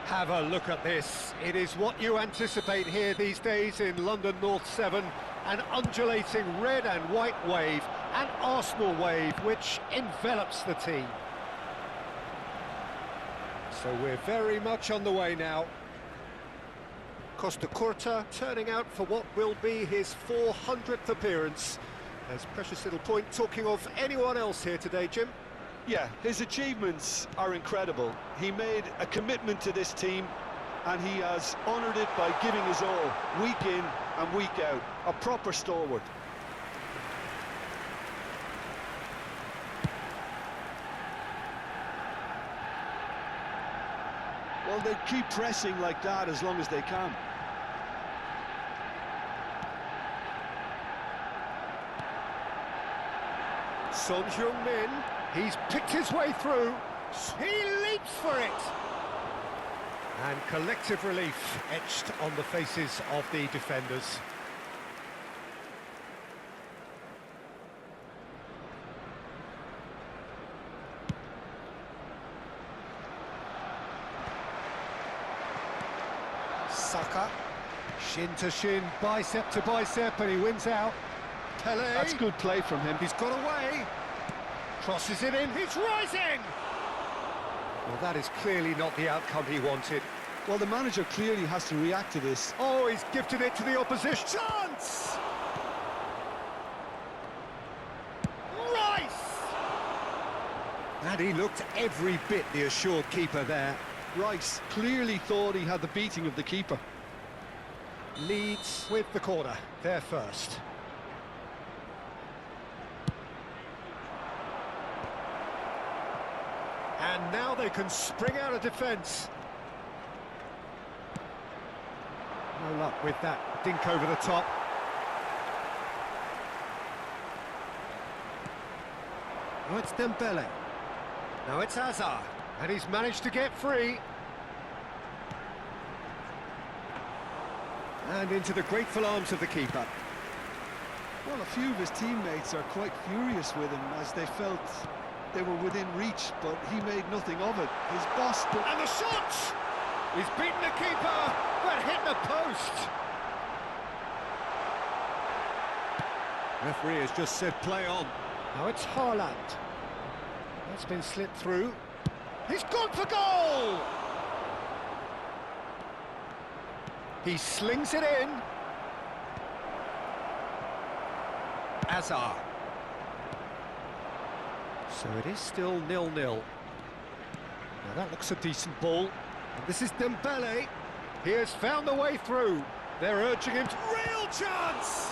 Have a look at this. It is what you anticipate here these days in London North 7. An undulating red and white wave, an Arsenal wave which envelops the team. So we're very much on the way now. Costa Curta turning out for what will be his 400th appearance. There's precious little point talking of anyone else here today, Jim. Yeah, his achievements are incredible. He made a commitment to this team and he has honoured it by giving his all, week in and week out. A proper stalwart. Well, they keep pressing like that as long as they can. Son Heung-min, he's picked his way through, he leaps for it! And collective relief etched on the faces of the defenders. Saka, shin to shin, bicep to bicep, and he wins out. Pele. That's good play from him. He's got away. Crosses it in, he's rising! Well, that is clearly not the outcome he wanted. Well, the manager clearly has to react to this. Oh, he's gifted it to the opposition. Chance! Rice! And he looked every bit the assured keeper there. Rice clearly thought he had the beating of the keeper. Leeds with the corner, they're first. And now they can spring out of defence. No luck with that dink over the top. Oh, it's Dembele. Now it's Hazard, and he's managed to get free. And into the grateful arms of the keeper. Well, a few of his teammates are quite furious with him as they felt they were within reach, but he made nothing of it. His boss... And the shot! He's beaten the keeper, but hit the post. Referee has just said play on. Now it's Haaland. That's been slipped through. He's gone for goal! He slings it in. Hazard. So it is still 0-0. Now that looks a decent ball. And this is Dembele. He has found the way through. They're urging him to... Real chance!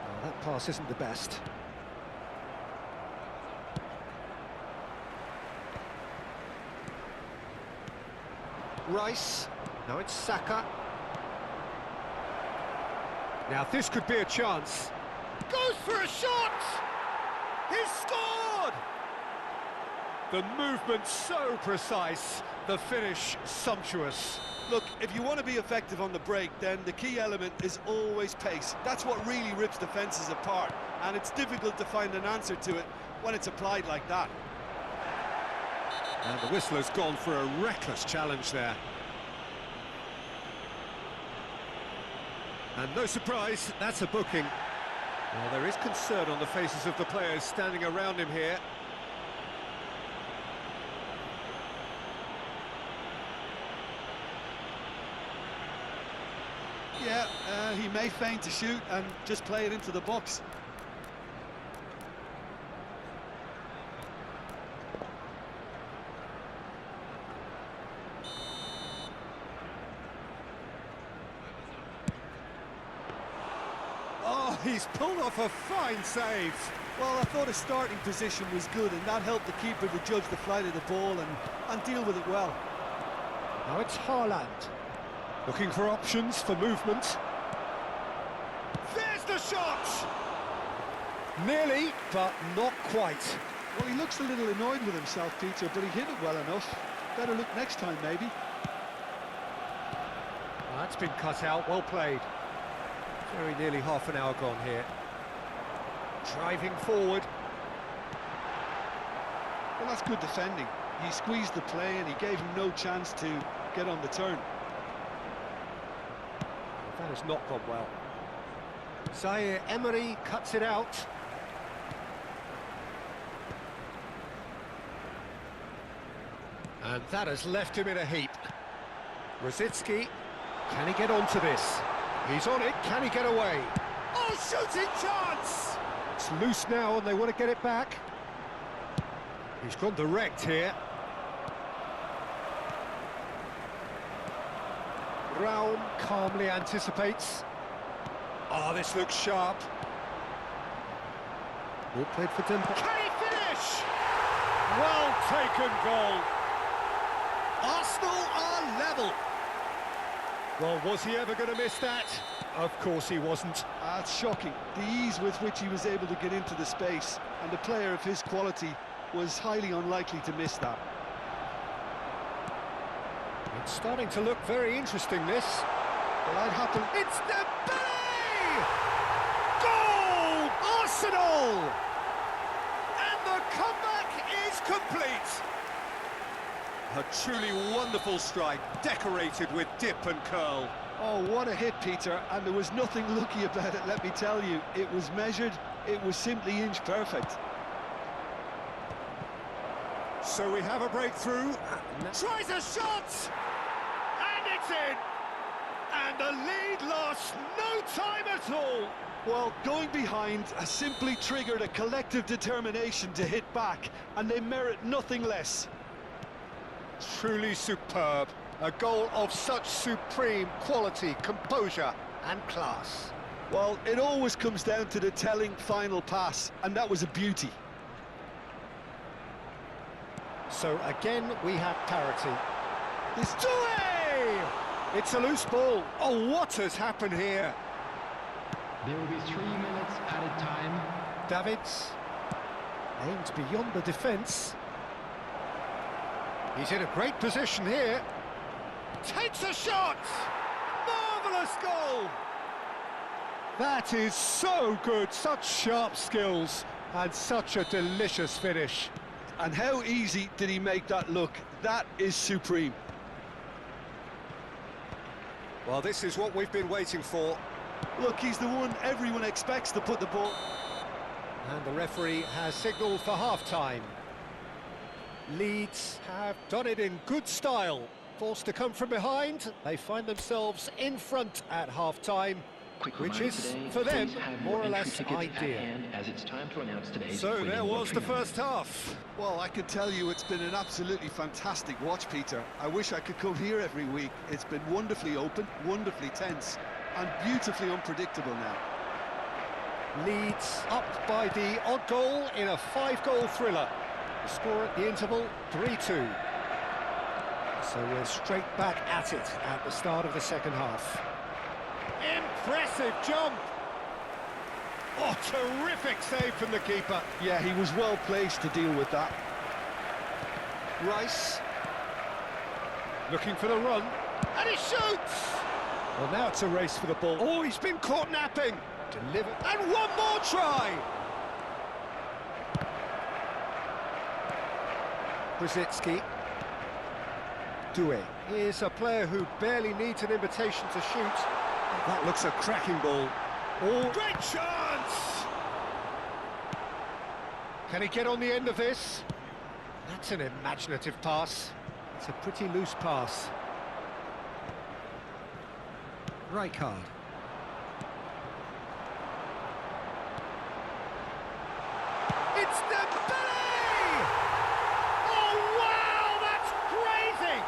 Well, that pass isn't the best. Rice. Now it's Saka. Now this could be a chance. Goes for a shot! He's scored! The movement so precise, the finish sumptuous. Look, if you want to be effective on the break, then the key element is always pace. That's what really rips defences apart, and it's difficult to find an answer to it when it's applied like that. And the whistler's gone for a reckless challenge there. And no surprise, that's a booking. Well, there is concern on the faces of the players standing around him here. Yeah, he may feign to shoot and just play it into the box. Oh, he's pulled off a fine save. Well, I thought his starting position was good, and that helped the keeper to judge the flight of the ball and deal with it well. Now it's Haaland. Looking for options for movement. There's the shot! Nearly, but not quite. Well, he looks a little annoyed with himself, Peter, but he hit it well enough. Better look next time, maybe. Well, that's been cut out, well played. Very nearly half an hour gone here. Driving forward. Well, that's good defending. He squeezed the play and he gave him no chance to get on the turn. That has not gone well. Zaire Emery cuts it out. And that has left him in a heap. Rosicki, can he get onto this? He's on it, can he get away? Oh, shooting chance! It's loose now and they want to get it back. He's gone direct here. Raum calmly anticipates. Oh, this looks sharp. Ball played for Dembele. Can he finish? Well taken goal. Arsenal are level. Well, was he ever going to miss that? Of course he wasn't. It's shocking, the ease with which he was able to get into the space, and a player of his quality was highly unlikely to miss that. It's starting to look very interesting, this. Well, I'd happen. It's Dembele! Goal! Arsenal! And the comeback is complete. A truly wonderful strike, decorated with dip and curl. Oh, what a hit, Peter, and there was nothing lucky about it, let me tell you. It was measured, it was simply inch perfect. So we have a breakthrough. Tries a shot! And it's in! And the lead lost no time at all! Well, going behind has simply triggered a collective determination to hit back, and they merit nothing less. Truly superb. A goal of such supreme quality, composure and class. Well, it always comes down to the telling final pass, and that was a beauty. So again, we have parity. It's Doué! It's a loose ball. Oh, what has happened here? There will be 3 minutes added time. Davids aimed beyond the defence. He's in a great position here. Takes a shot! Marvellous goal! That is so good, such sharp skills, and such a delicious finish. And how easy did he make that look? That is supreme. Well, this is what we've been waiting for. Look, he's the one everyone expects to put the ball. And the referee has signalled for half-time. Leeds have done it in good style. Forced to come from behind, they find themselves in front at half-time, which is, for them, more or less ideal. As it's time to announce today's So there was the first half. Well, I can tell you it's been an absolutely fantastic watch, Peter. I wish I could come here every week. It's been wonderfully open, wonderfully tense, and beautifully unpredictable now. Leeds up by the odd goal in a 5-goal thriller. The score at the interval, 3-2. So we're straight back at it at the start of the second half. Impressive jump! Oh, terrific save from the keeper. Yeah, he was well placed to deal with that. Rice looking for the run, and he shoots! Well, now it's a race for the ball. Oh, he's been caught napping. Delivered, and one more try! Rosicki. Doué. Here's a player who barely needs an invitation to shoot. That looks a cracking ball. Oh, great chance! Can he get on the end of this? That's an imaginative pass. It's a pretty loose pass. Rijkaard. It's Dembele! Oh, wow, that's crazy!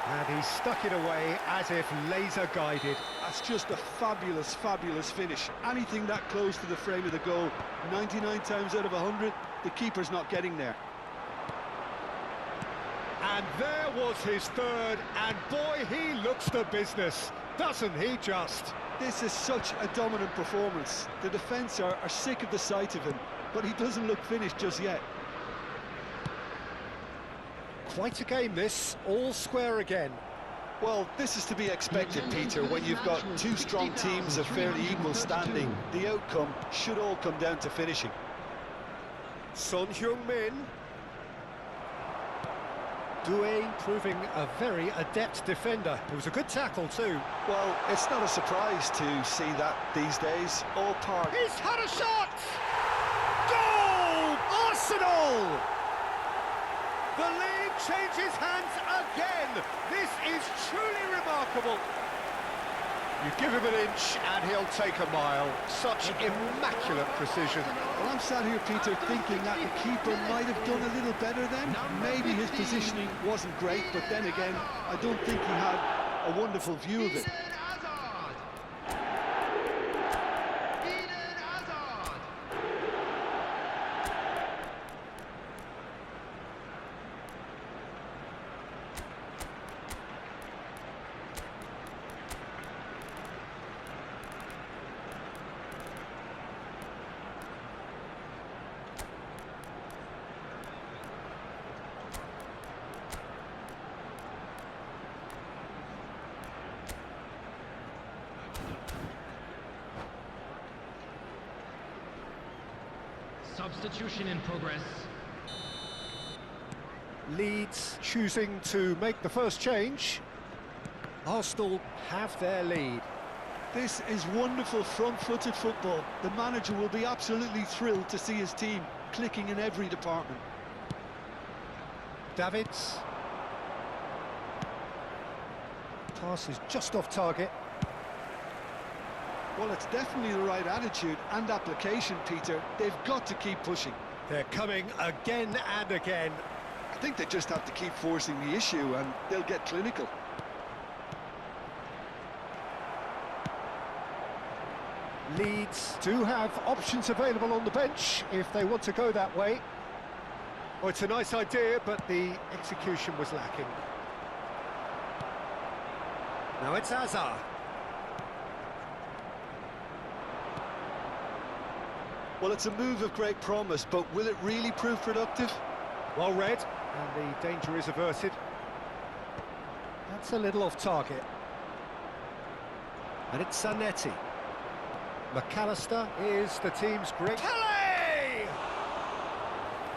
And he stuck it away as if laser-guided. That's just a fabulous, fabulous finish. Anything that close to the frame of the goal, 99 times out of 100, the keeper's not getting there. And there was his third, and boy, he looks the business, doesn't he just? This is such a dominant performance. The defence are sick of the sight of him, but he doesn't look finished just yet. Quite a game this, all square again. Well, this is to be expected, Peter, when you've got two strong teams of fairly equal standing. The outcome should all come down to finishing. Son Heung-min Doué proving a very adept defender. It was a good tackle too. Well, it's not a surprise to see that these days. All part. He's had a shot! Goal! Arsenal! The lead changes hands again. This is truly remarkable. You give him an inch and he'll take a mile. Such immaculate precision. Well, I'm sat here, Peter, thinking that the keeper might have done a little better then. Maybe his positioning wasn't great, but then again, I don't think he had a wonderful view of it. Substitution in progress. Leeds choosing to make the first change. Arsenal have their lead. This is wonderful front-footed football. The manager will be absolutely thrilled to see his team clicking in every department. Davids. Pass is just off target. Well, it's definitely the right attitude and application, Peter. They've got to keep pushing. They're coming again and again. I think they just have to keep forcing the issue and they'll get clinical. Leeds do have options available on the bench if they want to go that way. Oh, it's a nice idea, but the execution was lacking. Now it's Hazard. Well, it's a move of great promise, but will it really prove productive? Well read, and the danger is averted. That's a little off target. And it's Zanetti. McAllister is the team's great... Kelly!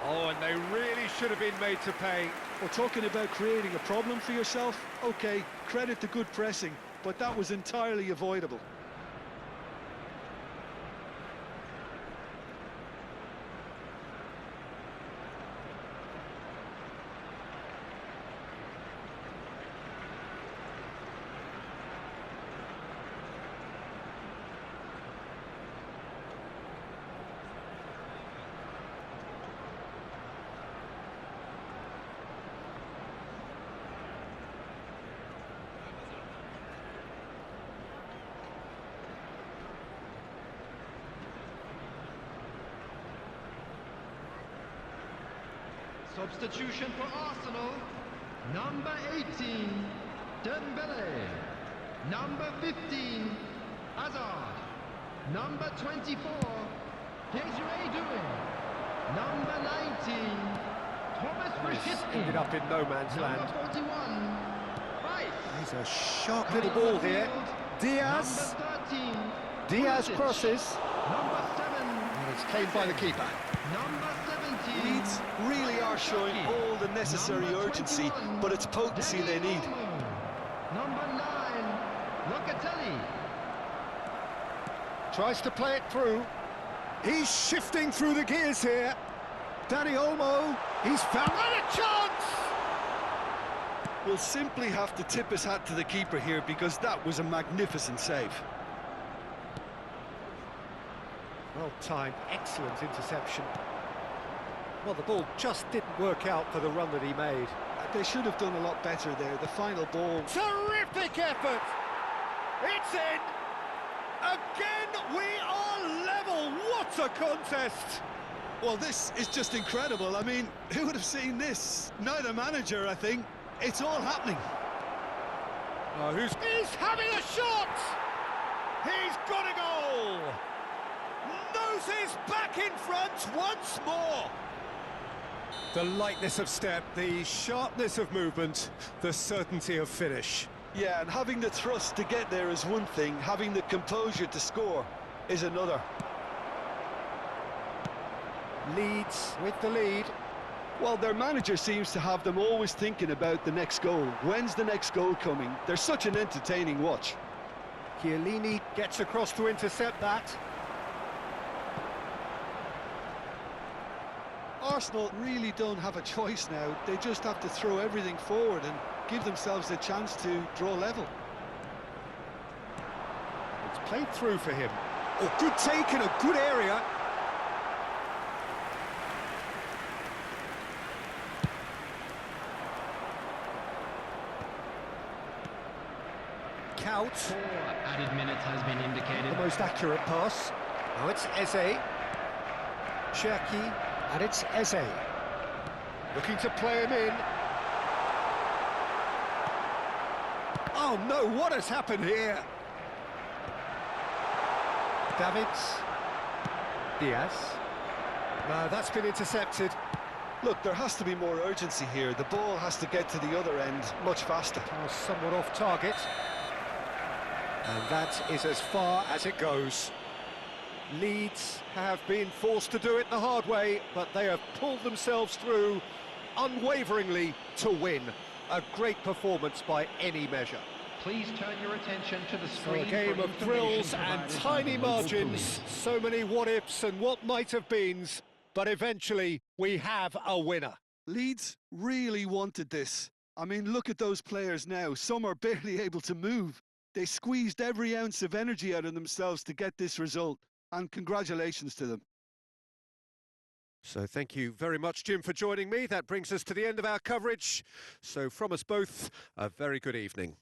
Oh, and they really should have been made to pay. We're talking about creating a problem for yourself. OK, credit to good pressing, but that was entirely avoidable. Substitution for Arsenal. Number 18, Dembele. Number 15, Hazard. Number 24, Desiree Doué. Number 19, Thomas Rashitsky. Ended up in no man's land. Number 41, Rice. He's a sharp little ball here. Diaz. Number 13, Diaz Pulisic. crosses. Number 7, And it's claimed by the keeper. Number 17, Leeds really are showing all the necessary urgency, but it's potency they need. Number 9, Locatelli. Tries to play it through. He's shifting through the gears here. Danny Olmo, he's found a chance! We'll simply have to tip his hat to the keeper here because that was a magnificent save. Well-timed, excellent interception. Well, the ball just didn't work out for the run that he made. They should have done a lot better there. The final ball... Terrific effort! It's in! Again, we are level! What a contest! Well, this is just incredible. I mean, who would have seen this? Neither manager, I think. It's all happening. Oh, he's having a shot! He's got a goal! Noses back in front once more! The lightness of step, the sharpness of movement, the certainty of finish. Yeah, and having the thrust to get there is one thing, having the composure to score is another. Leeds with the lead. Well, their manager seems to have them always thinking about the next goal. When's the next goal coming? They're such an entertaining watch. Chiellini gets across to intercept that. Arsenal really don't have a choice now. They just have to throw everything forward and give themselves a chance to draw level. It's played through for him. Oh, good take in a good area. Count. 4 added minutes has been indicated. The most accurate pass. Now it's Eze. Cherki, and it's Eze. Looking to play him in. Oh no, what has happened here? Davids. Diaz. No, that's been intercepted. Look, there has to be more urgency here. The ball has to get to the other end much faster. Somewhat off target. And that is as far as it goes. Leeds have been forced to do it the hard way, but they have pulled themselves through unwaveringly to win. A great performance by any measure. Please turn your attention to the So screen. a game for of thrills information and provided tiny by the local margins, police. so many what-ifs and what might have beens, but eventually we have a winner. Leeds really wanted this. I mean, look at those players now. Some are barely able to move. They squeezed every ounce of energy out of themselves to get this result, and congratulations to them. So thank you very much, Jim, for joining me. That brings us to the end of our coverage. So from us both, a very good evening.